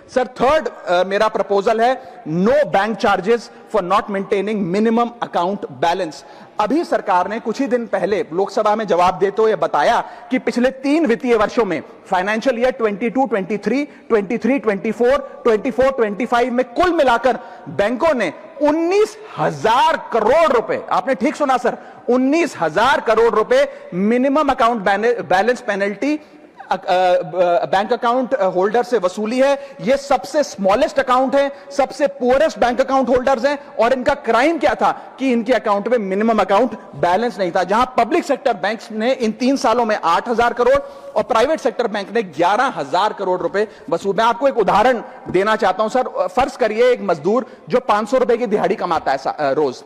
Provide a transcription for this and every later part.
Sir third मेरा proposal है no bank charges for not maintaining minimum account balance. अभी सरकार ने कुछ ही दिन पहले लोकसभा में जवाब देते हुए बताया कि पिछले 3 वित्तीय वर्षों में फाइनेंशियल ईयर 22-23, 23-24, 24-25 में कुल मिलाकर बैंकों ने 19,000 करोड़ रुपए, आपने ठीक सुना सर, 19,000 करोड़ रुपए minimum account balance penalty bank account holder से वसूली है। ये सबसे स्मॉलेस्ट अकाउंट है, सबसे पुअरेस्ट बैंक अकाउंट होल्डर्स हैं, और इनका क्राइम क्या था कि इनके अकाउंट में मिनिमम अकाउंट बैलेंस नहीं था। जहां पब्लिक सेक्टर बैंक्स ने इन 3 सालों में 8,000 करोड़ और प्राइवेट सेक्टर बैंक ने 11,000 करोड़ रुपए वसूल। मैं आपको एक उदाहरण देना चाहता हूं सर। फर्ज करिए एक मजदूर जो 500 रुपए की दिहाड़ी कमाता है रोज,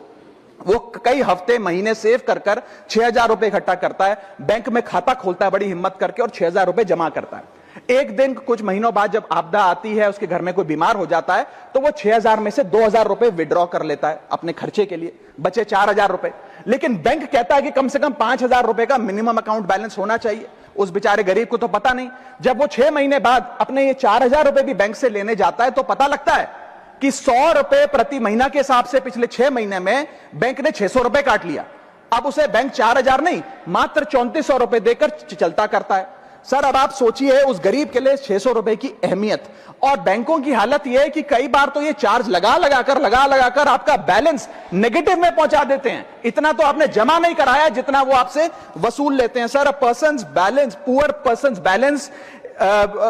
वो कई हफ्ते महीने सेव कर 6,000 रुपए इकट्ठा करता है, बैंक में खाता खोलता है बड़ी हिम्मत करके और 6,000 रुपए जमा करता है। एक दिन कुछ महीनों बाद जब आपदा आती है, उसके घर में कोई बीमार हो जाता है, तो वो 6,000 में से 2,000 रुपए विड्रॉ कर लेता है अपने खर्चे के लिए, बचे 4,000 रुपए। लेकिन बैंक कहता है कि कम से कम 5,000 रुपए का मिनिमम अकाउंट बैलेंस होना चाहिए। उस बेचारे गरीब को तो पता नहीं। जब वो 6 महीने बाद अपने ये 4,000 रुपए भी बैंक से लेने जाता है तो पता लगता है कि 100 रुपए प्रति महीना के हिसाब से पिछले 6 महीने में बैंक ने 600 रुपए काट लिया। अब उसे बैंक 4,000 नहीं, मात्र 3,400 रुपए देकर चलता करता है। सर अब आप सोचिए उस गरीब के लिए 600 रुपए की अहमियत। और बैंकों की हालत यह है कि कई बार तो ये चार्ज लगा लगाकर आपका बैलेंस नेगेटिव में पहुंचा देते हैं। इतना तो आपने जमा नहीं कराया जितना वो आपसे वसूल लेते हैं। Sir a persons balance, poor persons balance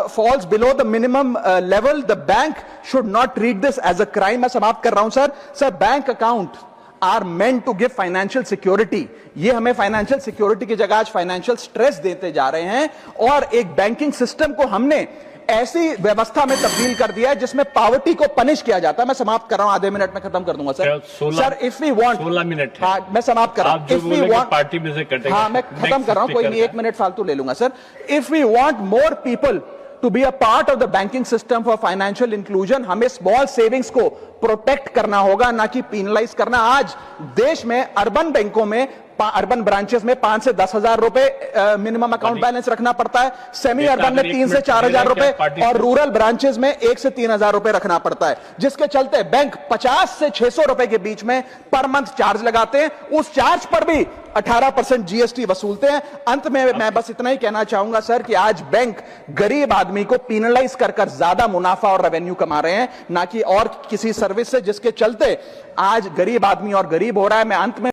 falls below the minimum level, the bank should not treat this as a crime। मैं समाप्त कर रहा हूं sir. Sir bank account are meant to give financial security. ये हमें financial security की जगह आज फाइनेंशियल स्ट्रेस देते जा रहे हैं, और एक बैंकिंग सिस्टम को हमने ऐसी व्यवस्था में तब्दील कर दिया है जिसमें पॉवर्टी को पनिश किया जाता है। मैं समाप्त कर रहा हूं, आधे मिनट में खत्म कर दूंगा sir. Sir if we want 16 minute है। हाँ मैं समाप्त कर रहा हूं। इफ वी वांट पार्टी में से कटेगा। हाँ मैं खत्म कर रहा हूं, कोई नहीं, 1 मिनट फालतू ले लूंगा sir. If we want more people to be a part of the banking system for financial inclusion, हमें स्मॉल सेविंग्स को प्रोटेक्ट करना होगा, ना कि पीनलाइज करना। आज देश में अर्बन बैंकों में, अर्बन ब्रांचेस में 5 से 10,000 रुपए मिनिमम अकाउंट बैलेंस रखना पड़ता है, सेमी अर्बन में 3 से 4,000 रुपए, और रूरल ब्रांचेस में 1 से 3,000 रुपए रखना पड़ता है, जिसके चलते बैंक 50 से 600 रुपए के बीच में पर मंथ चार्ज लगाते हैं। उस चार्ज पर भी 18% जीएसटी वसूलते हैं। अंत में मैं बस इतना ही कहना चाहूंगा सर कि आज बैंक गरीब आदमी को पीनलाइज कर ज्यादा मुनाफा और रेवेन्यू कमा रहे हैं, ना कि और किसी सर्विस से, जिसके चलते आज गरीब आदमी और गरीब हो रहा है। मैं अंत में